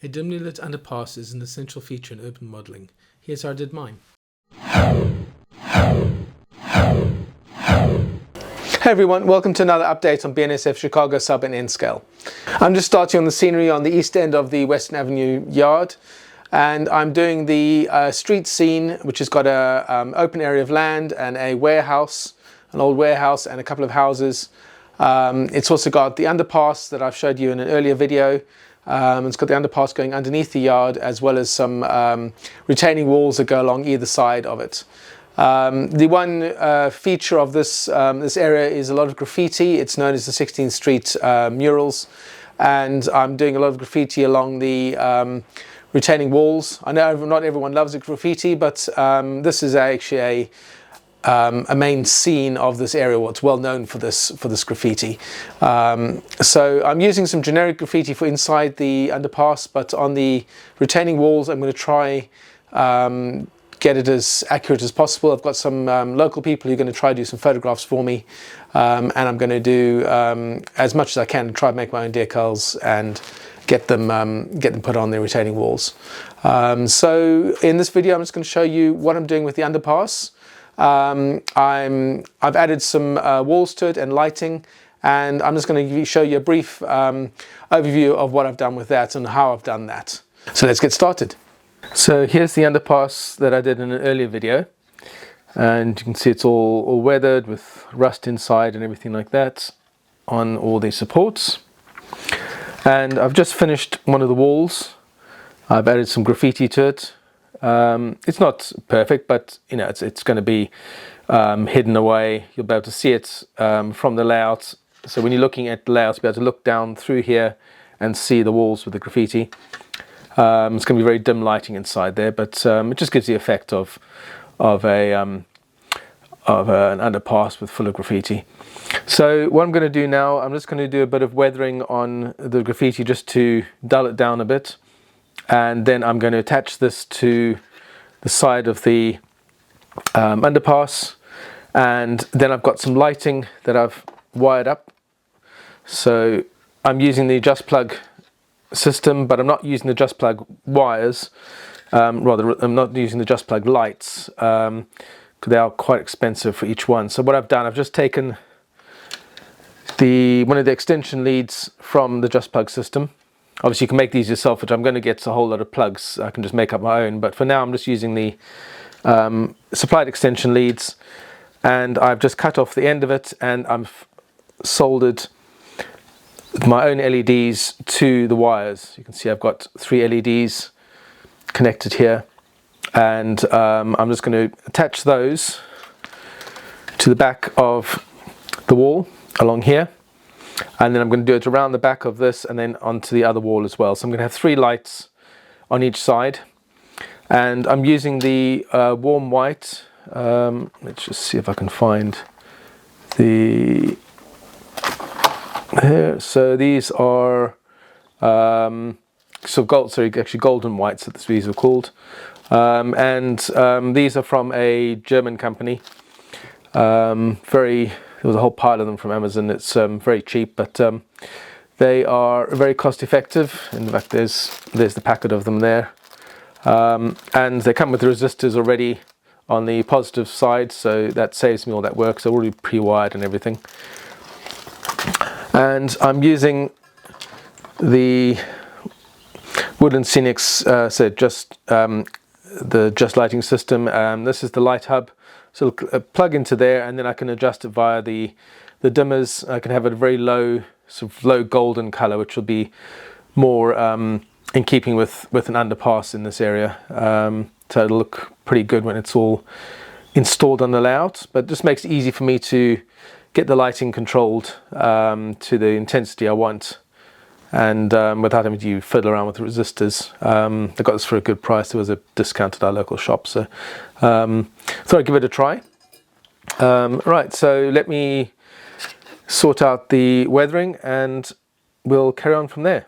A dimly lit underpass is an essential feature in urban modelling. Here's how I did mine. Hey everyone, welcome to another update on BNSF Chicago Sub and N-Scale. I'm just starting on the scenery on the east end of the Western Avenue yard, and I'm doing the street scene, which has got a open area of land and a warehouse, an old warehouse and a couple of houses. It's also got the underpass that I've showed you in an earlier video. It's got the underpass going underneath the yard, as well as some retaining walls that go along either side of it. The one feature of this area is a lot of graffiti. It's known as the 16th Street murals, and I'm doing a lot of graffiti along the retaining walls. I know not everyone loves the graffiti, but this is actually a main scene of this area. What's well known for this graffiti. So I'm using some generic graffiti for inside the underpass, but on the retaining walls I'm going to try get it as accurate as possible. I've got some local people who are going to try to do some photographs for me, and I'm going to do as much as I can to try to make my own decals and get them put on the retaining walls. So in this video I'm just going to show you what I'm doing with the underpass. I've added some walls to it and lighting, and I'm just going to show you a brief overview of what I've done with that and how I've done that. So let's get started. So here's the underpass that I did in an earlier video, and you can see it's all weathered with rust inside and everything like that on all the supports. And I've just finished one of the walls. I've added some graffiti to it. It's not perfect, but you know, it's going to be hidden away. You'll be able to see it from the layout. So when you're looking at the layout, you'll be able to look down through here and see the walls with the graffiti. It's going to be very dim lighting inside there, but it just gives the effect of an underpass with full of graffiti. So what I'm going to do now, I'm just going to do a bit of weathering on the graffiti just to dull it down a bit. And then I'm going to attach this to the side of the underpass, and then I've got some lighting that I've wired up. So I'm using the just plug system, but I'm not using the just plug wires. Rather, I'm not using the just plug lights, because they are quite expensive for each one. So what I've done, I've just taken one of the extension leads from the just plug system. Obviously you can make these yourself, which I'm going to get a whole lot of plugs. I can just make up my own, but for now I'm just using the supplied extension leads, and I've just cut off the end of it, and I've soldered my own LEDs to the wires. You can see I've got 3 LEDs connected here, and I'm just going to attach those to the back of the wall along here. And then I'm going to do it around the back of this and then onto the other wall as well. So I'm going to have 3 lights on each side. And I'm using the warm white. Let's just see if I can find the... Here. So these are actually golden whites, that these are called. These are from a German company. There was a whole pile of them from Amazon. It's very cheap, but they are very cost effective. In fact, there's the packet of them there. And they come with the resistors already on the positive side, so that saves me all that work. So already pre-wired and everything. And I'm using the Woodland Scenics, the Just Lighting system. This is the light hub. So I'll plug into there, and then I can adjust it via the dimmers. I can have a very low, sort of low golden color, which will be more in keeping with an underpass in this area. So it'll look pretty good when it's all installed on the layout, but this makes it easy for me to get the lighting controlled to the intensity I want, and without having to fiddle around with the resistors. I got this for a good price. There was a discount at our local shop, so thought I'd give it a try. Right, so let me sort out the weathering and we'll carry on from there.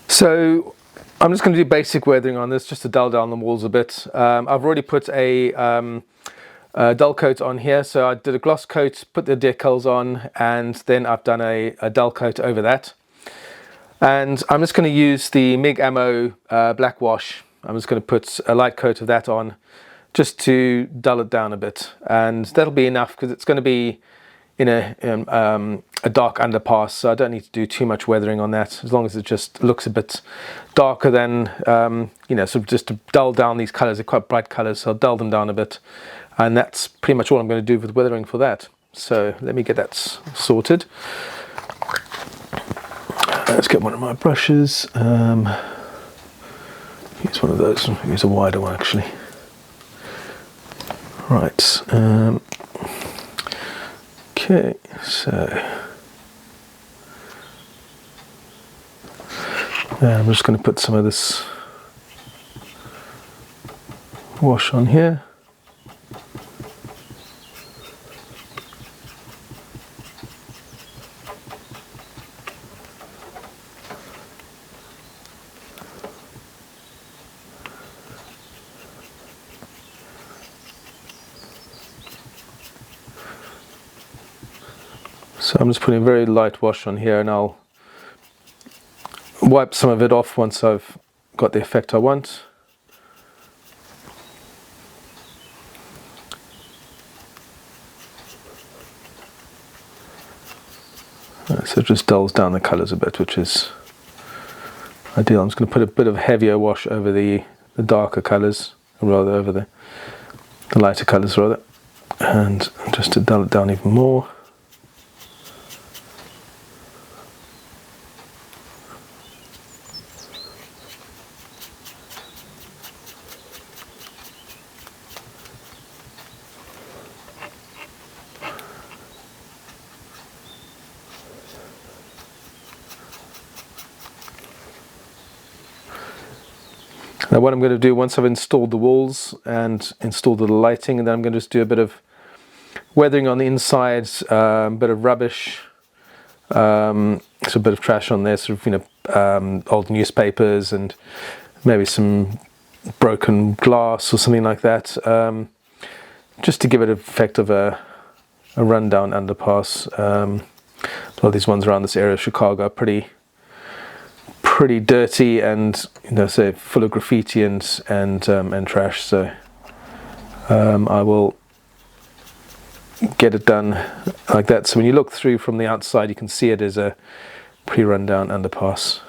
So I'm just going to do basic weathering on this just to dull down the walls a bit. I've already put a dull coat on here, so I did a gloss coat, put the decals on, and then I've done a dull coat over that. And I'm just going to use the MIG Ammo black wash. I'm just going to put a light coat of that on just to dull it down a bit, and that'll be enough because it's going to be in a dark underpass, so I don't need to do too much weathering on that, as long as it just looks a bit darker than, you know, sort of just to dull down these colours. They're quite bright colours, so I'll dull them down a bit, and that's pretty much all I'm going to do with weathering for that. So let me get that sorted. Let's get one of my brushes. Use one of those, use a wider one actually. Right, okay, so I'm just going to put some of this wash on here. So I'm just putting a very light wash on here, and I'll wipe some of it off once I've got the effect I want. So it just dulls down the colours a bit, which is ideal. I'm just going to put a bit of heavier wash over the darker colours, or rather over the lighter colours rather, and just to dull it down even more. Now what I'm going to do, once I've installed the walls and installed the lighting, and then I'm going to just do a bit of weathering on the inside, a bit of rubbish, so a bit of trash on there, sort of, you know, old newspapers and maybe some broken glass or something like that, just to give it an effect of a rundown underpass. A lot of these ones around this area of Chicago are pretty dirty and, you know, say full of graffiti and trash. So I will get it done like that. So when you look through from the outside, you can see it as a pretty rundown underpass.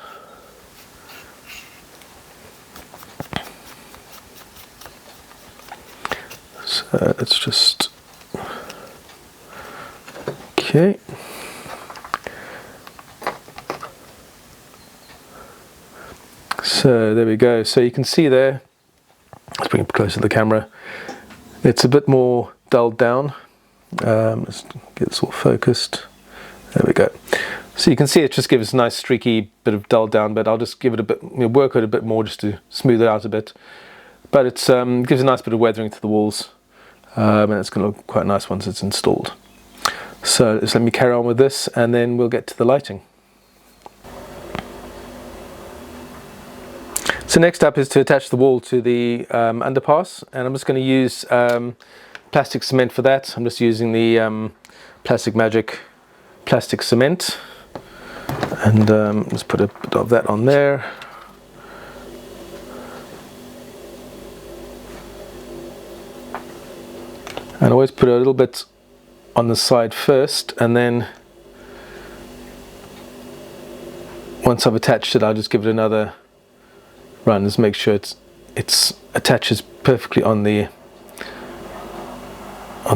So let's just, okay. So there we go. So you can see there, let's bring it closer to the camera, it's a bit more dulled down. Let's get this all focused. There we go. So you can see it just gives a nice streaky bit of dulled down, but I'll just give it a bit, work it a bit more just to smooth it out a bit. But it gives a nice bit of weathering to the walls, and it's going to look quite nice once it's installed. So just let me carry on with this, and then we'll get to the lighting. So next up is to attach the wall to the underpass, and I'm just going to use plastic cement for that. I'm just using the Plastic Magic plastic cement, and just put a bit of that on there. And always put a little bit on the side first, and then once I've attached it, I'll just give it another run. Just make sure it attaches perfectly on the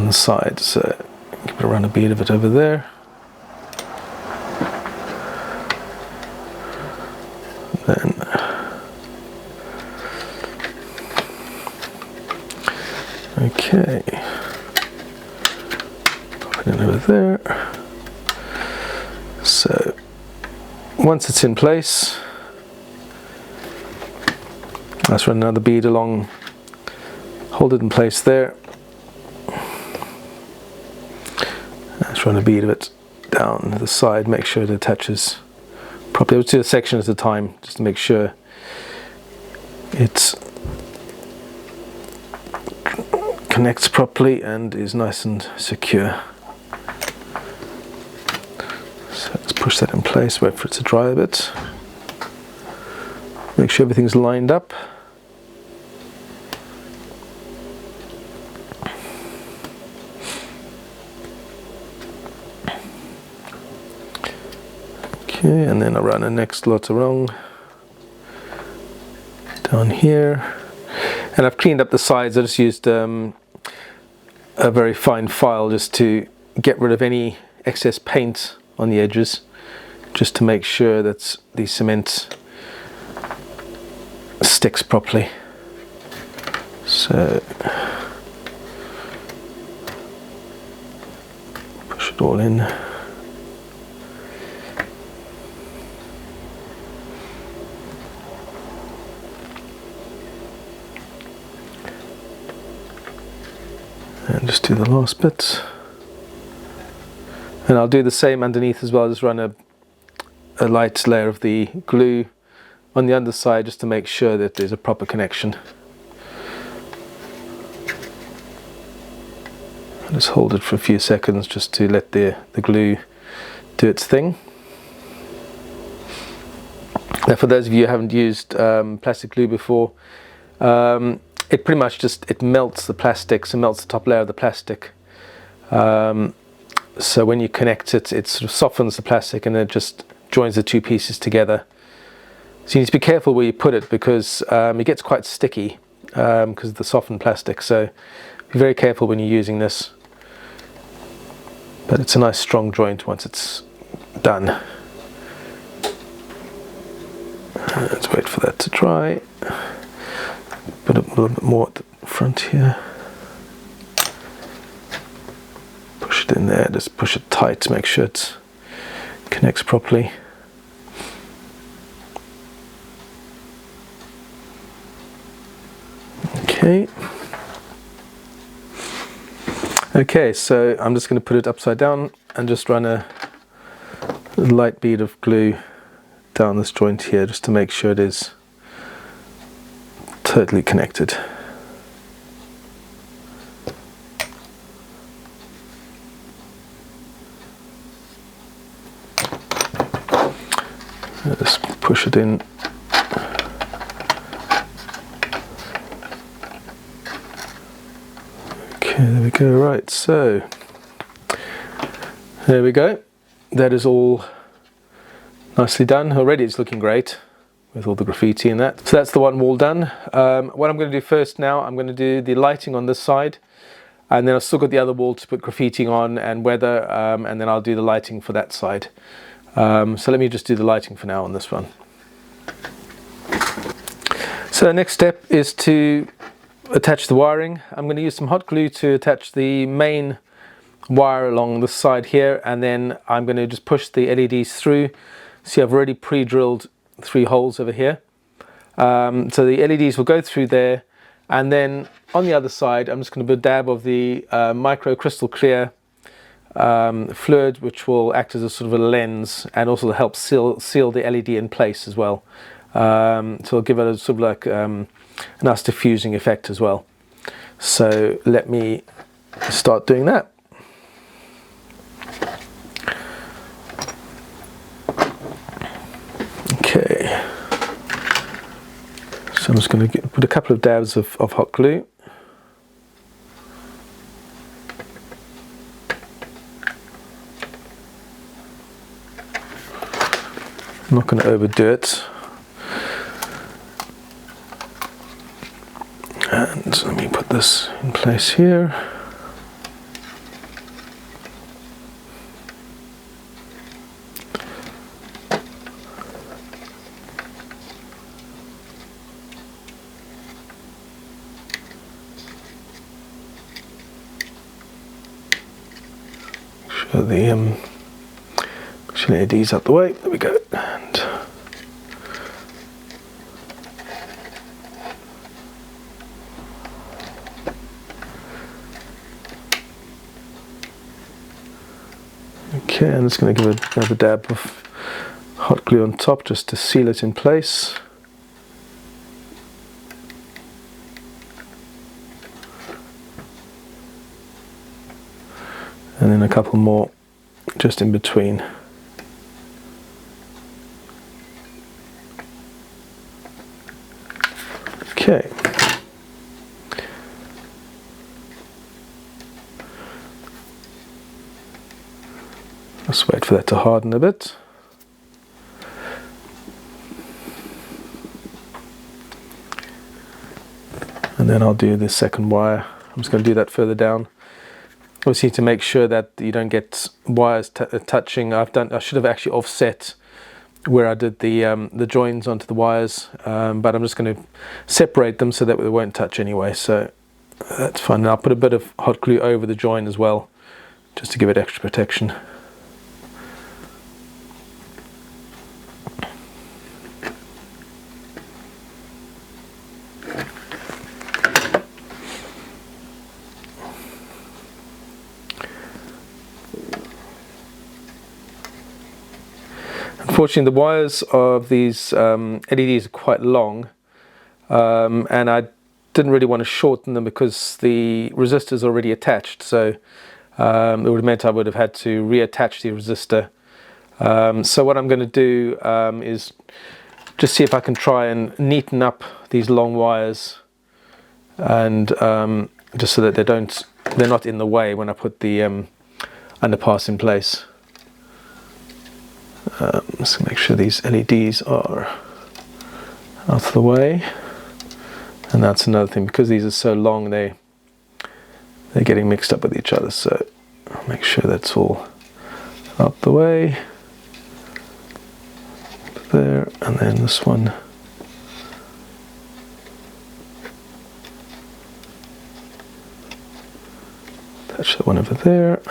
side. So give it a run, a bead of it over there. Then okay, pop it in over there. So once it's in place, let's run another bead along, hold it in place there. Let's run a bead of it down the side, make sure it attaches properly. Let's do a section at a time just to make sure it connects properly and is nice and secure. So let's push that in place, wait for it to dry a bit. Make sure everything's lined up. Okay, and then I run the next lot along down here, and I've cleaned up the sides. I just used a very fine file just to get rid of any excess paint on the edges, just to make sure that the cement sticks properly. So push it all in. And just do the last bit. And I'll do the same underneath as well. Just run a light layer of the glue on the underside just to make sure that there's a proper connection. I'll just hold it for a few seconds just to let the glue do its thing. Now, for those of you who haven't used plastic glue before, it pretty much just melts the plastic, so melts the top layer of the plastic. So when you connect it, it sort of softens the plastic and it just joins the two pieces together. So you need to be careful where you put it, because it gets quite sticky because of the softened plastic. So be very careful when you're using this. But it's a nice strong joint once it's done. Let's wait for that to dry. Put a little bit more at the front here. Push it in there, just push it tight to make sure it connects properly. Okay. Okay, so I'm just going to put it upside down and just run a light bead of glue down this joint here just to make sure it is totally connected. Just push it in. Okay, there we go. Right, so there we go. That is all nicely done. Already it's looking great with all the graffiti in that. So that's the one wall done. What I'm going to do first now, I'm going to do the lighting on this side, and then I've still got the other wall to put graffiti on and weather, and then I'll do the lighting for that side. So let me just do the lighting for now on this one. So the next step is to attach the wiring. I'm going to use some hot glue to attach the main wire along the side here, and then I'm going to just push the LEDs through. See, I've already pre-drilled 3 holes over here. So the LEDs will go through there, and then on the other side I'm just going to put a dab of the micro Kristal Klear fluid, which will act as a sort of a lens and also help seal the LED in place as well. So it'll give it a sort of like a nice diffusing effect as well. So let me start doing that. Okay, so I'm just going to put a couple of dabs of hot glue. I'm not going to overdo it. And let me put this in place here. Show the LEDs out the way. There we go. And okay, I'm just going to give another dab of hot glue on top just to seal it in place. And then a couple more just in between. Okay. Just wait for that to harden a bit. And then I'll do the second wire. I'm just going to do that further down. Obviously, to make sure that you don't get wires touching. I should have actually offset where I did the joins onto the wires, but I'm just going to separate them so that they won't touch anyway. So that's fine. And I'll put a bit of hot glue over the join as well, just to give it extra protection. Unfortunately, the wires of these LEDs are quite long, and I didn't really want to shorten them because the resistor is already attached, so it would have meant I would have had to reattach the resistor. So what I'm going to do is just see if I can try and neaten up these long wires, and just so that they're not in the way when I put the underpass in place. Let's make sure these LEDs are out of the way. And that's another thing, because these are so long, they're getting mixed up with each other, so I'll make sure that's all out the way. There, and then this one. Attach that one over there.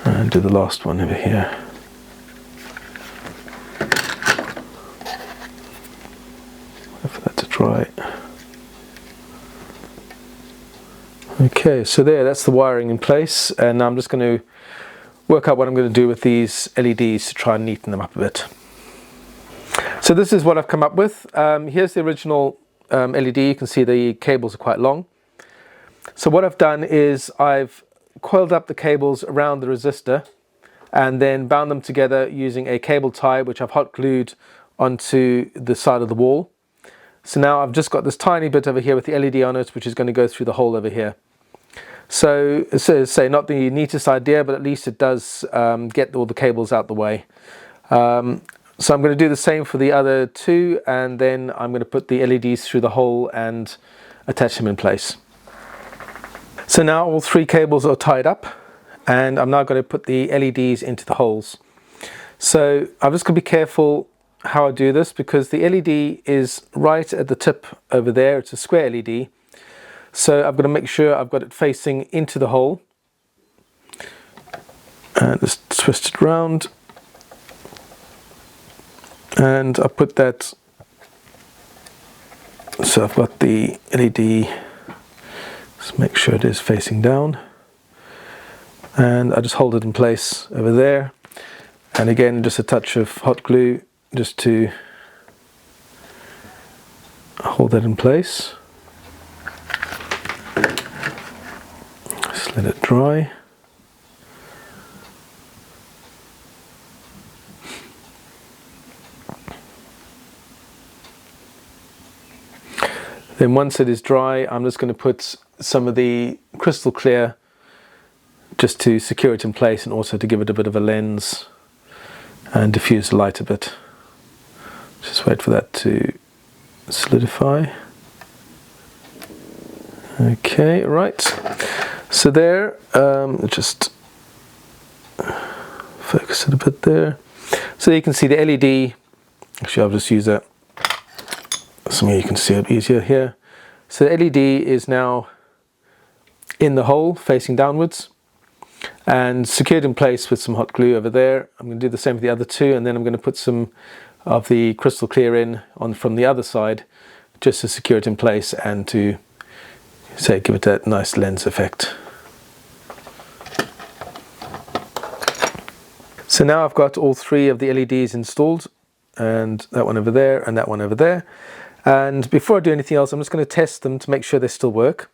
And do the last one over here. For that to dry. Okay, so that's the wiring in place, and I'm just going to work out what I'm going to do with these LEDs to try and neaten them up a bit. So this is what I've come up with. Here's the original LED. You can see the cables are quite long. So what I've done is I've coiled up the cables around the resistor and then bound them together using a cable tie, which I've hot glued onto the side of the wall. So now I've just got this tiny bit over here with the LED on it, which is going to go through the hole over here. So say not the neatest idea, but at least it does get all the cables out the way. So I'm going to do the same for the other two, and then I'm going to put the LEDs through the hole and attach them in place. So now all three cables are tied up, and I'm now going to put the LEDs into the holes. So I'm just going to be careful how I do this, because the LED is right at the tip over there. It's a square LED, so I've got to make sure I've got it facing into the hole, and just twist it round, and I put that, so I've got the LED, just make sure it is facing down, and I just hold it in place over there, and again just a touch of hot glue just to hold that in place. Just let it dry. Then once it is dry, I'm just going to put some of the Kristal Klear just to secure it in place, and also to give it a bit of a lens and diffuse the light a bit. Just wait for that to solidify. Okay, right. So there, just focus it a bit there. So you can see the LED, actually I'll just use that so you can see it easier here. So the LED is now in the hole facing downwards and secured in place with some hot glue over there. I'm going to do the same for the other two, and then I'm going to put some of the Kristal Klear in from the other side, just to secure it in place and to give it that nice lens effect. So now I've got all three of the LEDs installed, and that one over there and that one over there. And before I do anything else, I'm just going to test them to make sure they still work.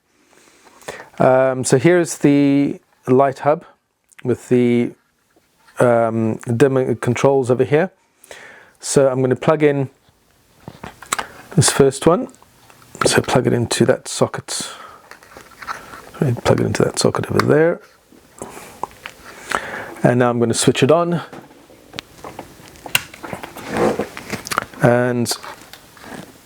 So here's the light hub with the dimming controls over here. So I'm going to plug in this first one. So plug it into that socket. Plug it into that socket over there. And now I'm going to switch it on. And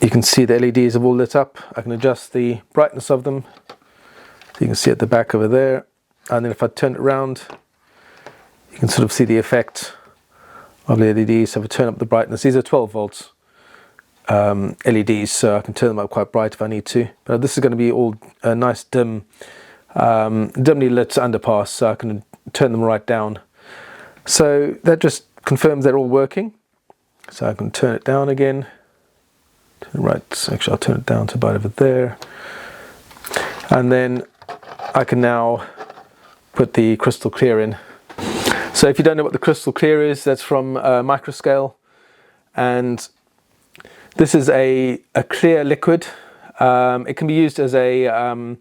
you can see the LEDs have all lit up. I can adjust the brightness of them. So you can see at the back over there. And then if I turn it around, you can sort of see the effect of the LEDs. So if I turn up the brightness, these are 12 volts LEDs, so I can turn them up quite bright if I need to. But this is going to be all a nice dim, dimly lit underpass, so I can turn them right down. So that just confirms they're all working. So I can turn it down again. Right, actually I'll turn it down to about over there. And then I can now put the Kristal Klear in. So if you don't know what the Kristal Klear is, that's from Microscale. And this is a clear liquid. It can be used as an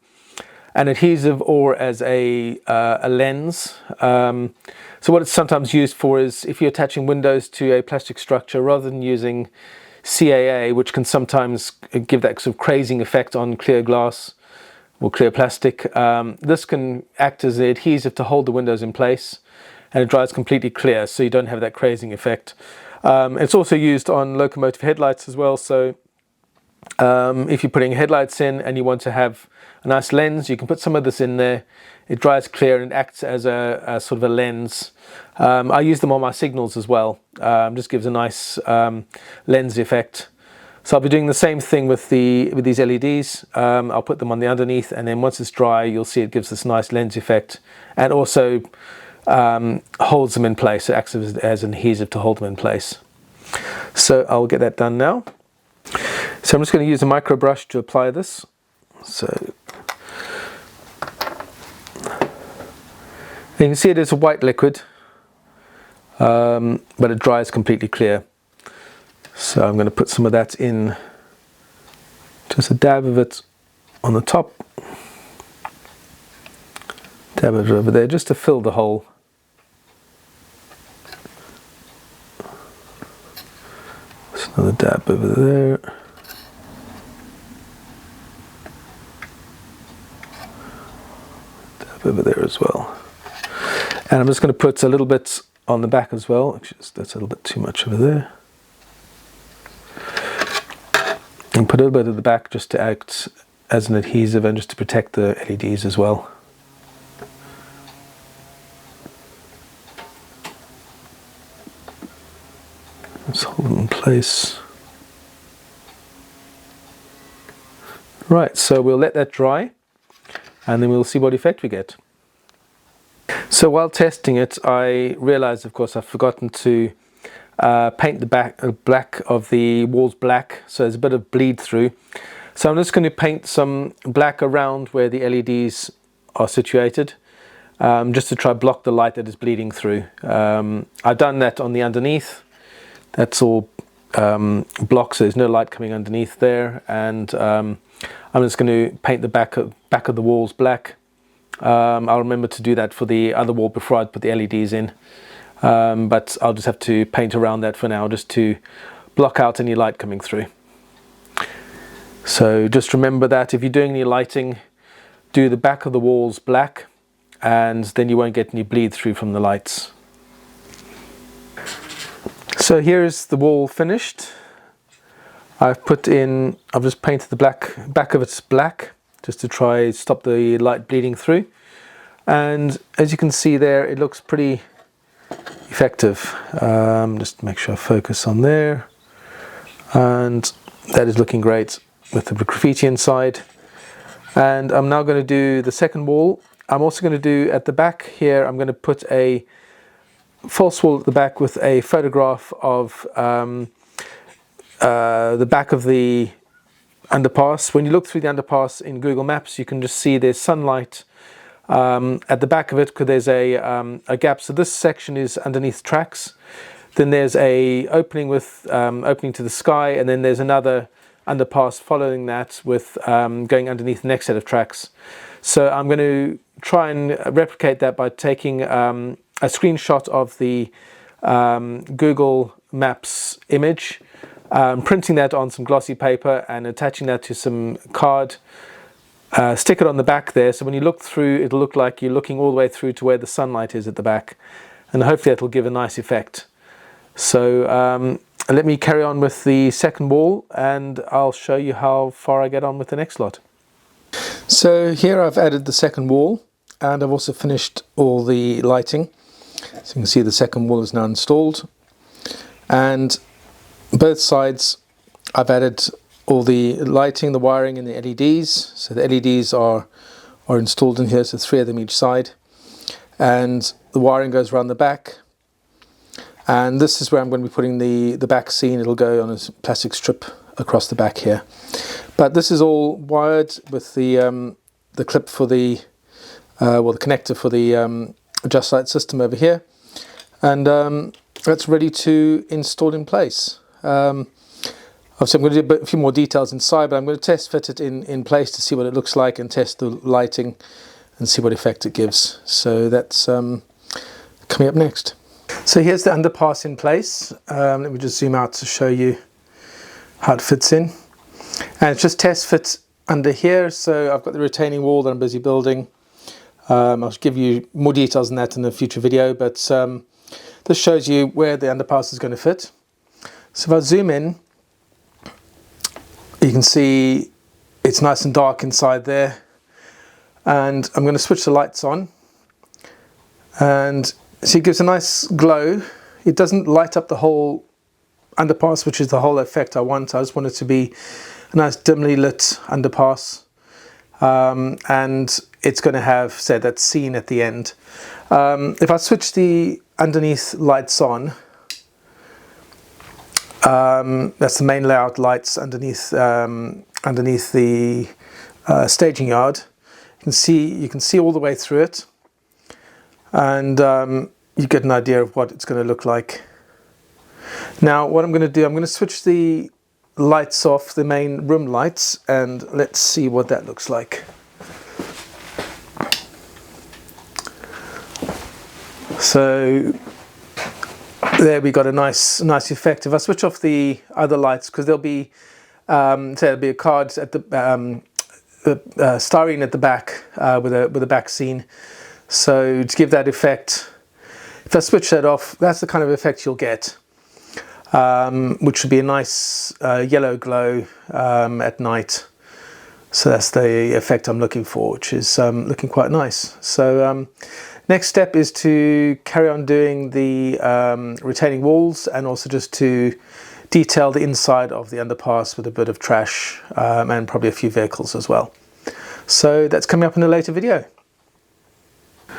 adhesive or as a lens. So what it's sometimes used for is if you're attaching windows to a plastic structure, rather than using CAA, which can sometimes give that sort of crazing effect on clear glass or clear plastic, this can act as an adhesive to hold the windows in place, and it dries completely clear, so you don't have that crazing effect. It's also used on locomotive headlights as well, so if you're putting headlights in and you want to have a nice lens, you can put some of this in there. It dries clear and acts as a sort of a lens. I use them on my signals as well. Just gives a nice lens effect. So I'll be doing the same thing with these LEDs. I'll put them on the underneath, and then once it's dry, you'll see it gives this nice lens effect, and also holds them in place. It acts as an adhesive to hold them in place. So I'll get that done now. So I'm just going to use a micro brush to apply this. So you can see it is a white liquid, but it dries completely clear. So I'm going to put some of that in, just a dab of it on the top, dab it over there just to fill the hole. Just another dab over there. Dab over there as well. And I'm just going to put a little bit on the back as well. Actually, that's a little bit too much over there. And put a little bit at the back just to act as an adhesive and just to protect the LEDs as well. Let's hold them in place. Right, so we'll let that dry and then we'll see what effect we get. So while testing it, I realized, of course, I've forgotten to paint the black of the walls black, so there's a bit of bleed through. So I'm just going to paint some black around where the LEDs are situated, just to try block the light that is bleeding through. I've done that on the underneath. That's all blocked, so there's no light coming underneath there. And I'm just going to paint the back of the walls black. I'll remember to do that for the other wall before I put the LEDs in. But I'll just have to paint around that for now, just to block out any light coming through. So just remember that if you're doing any lighting, do the back of the walls black, and then you won't get any bleed through from the lights. So here's the wall finished. I've just painted the back of it black, just to try stop the light bleeding through. And as you can see there, it looks pretty effective. Just make sure I focus on there, and that is looking great with the graffiti inside. And I'm now going to do the second wall. I'm also going to do at the back here, I'm going to put a false wall at the back with a photograph of the back of the underpass. When you look through the underpass in Google Maps, you can just see there's sunlight at the back of it, because there's a gap. So this section is underneath tracks. Then there's a opening with opening to the sky, and then there's another underpass following that with going underneath the next set of tracks. So I'm going to try and replicate that by taking a screenshot of the Google Maps image, printing that on some glossy paper and attaching that to some card. Stick it on the back there, so when you look through, it'll look like you're looking all the way through to where the sunlight is at the back, and hopefully that'll give a nice effect. So let me carry on with the second wall and I'll show you how far I get on with the next lot. So here I've added the second wall, and I've also finished all the lighting. So you can see the second wall is now installed, and both sides I've added all the lighting, the wiring and the LEDs. So the LEDs are installed in here, so 3 of them each side, and the wiring goes around the back. And this is where I'm going to be putting the back scene. It'll go on a plastic strip across the back here. But this is all wired with the clip for the the connector for the adjust light system over here, and that's ready to install in place. Obviously I'm going to do a few more details inside, but I'm going to test fit it in place to see what it looks like and test the lighting and see what effect it gives. So that's coming up next. So here's the underpass in place. Let me just zoom out to show you how it fits in. And it's just test fit under here. So I've got the retaining wall that I'm busy building. I'll give you more details on that in a future video, but this shows you where the underpass is going to fit. So if I zoom in, you can see it's nice and dark inside there, and I'm going to switch the lights on, and so it gives a nice glow. It doesn't light up the whole underpass, which is the whole effect I want. I just want it to be a nice dimly lit underpass, and it's going to have, say, that scene at the end. If I switch the underneath lights on, that's the main layout lights underneath the staging yard. You can see all the way through it, and you get an idea of what it's going to look like. Now what I'm going to do, I'm going to switch the lights off, the main room lights, and let's see what that looks like. So there we got a nice effect. If I switch off the other lights, because there'll be say there'll be a card at the styrene at the back with a back scene. So to give that effect, if I switch that off, that's the kind of effect you'll get, which would be a nice yellow glow at night. So that's the effect I'm looking for, which is looking quite nice. So next step is to carry on doing the retaining walls, and also just to detail the inside of the underpass with a bit of trash and probably a few vehicles as well. So that's coming up in a later video.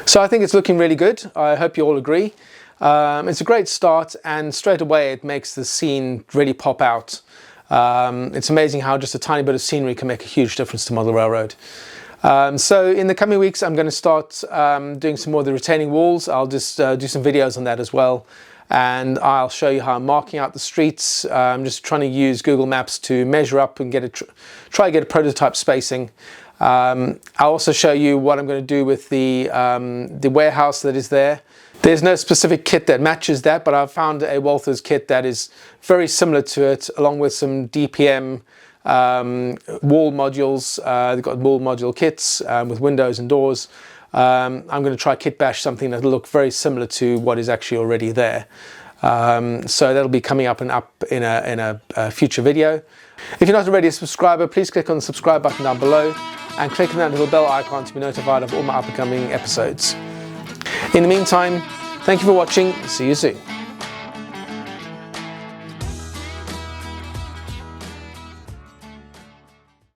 So I think it's looking really good. I hope you all agree. It's a great start, and straight away it makes the scene really pop out. It's amazing how just a tiny bit of scenery can make a huge difference to model railroad. So in the coming weeks I'm going to start doing some more of the retaining walls. I'll just do some videos on that as well, and I'll show you how I'm marking out the streets. I'm just trying to use Google Maps to measure up and try to get a prototype spacing. I'll also show you what I'm going to do with the warehouse that is there. There's no specific kit that matches that, but I've found a Walthers kit that is very similar to it, along with some DPM wall modules. They've got wall module kits with windows and doors. I'm going to try kit bash something that'll look very similar to what is actually already there. So that'll be coming up in a future video. If you're not already a subscriber, please click on the subscribe button down below and click on that little bell icon to be notified of all my upcoming episodes. In the meantime, thank you for watching. See you soon.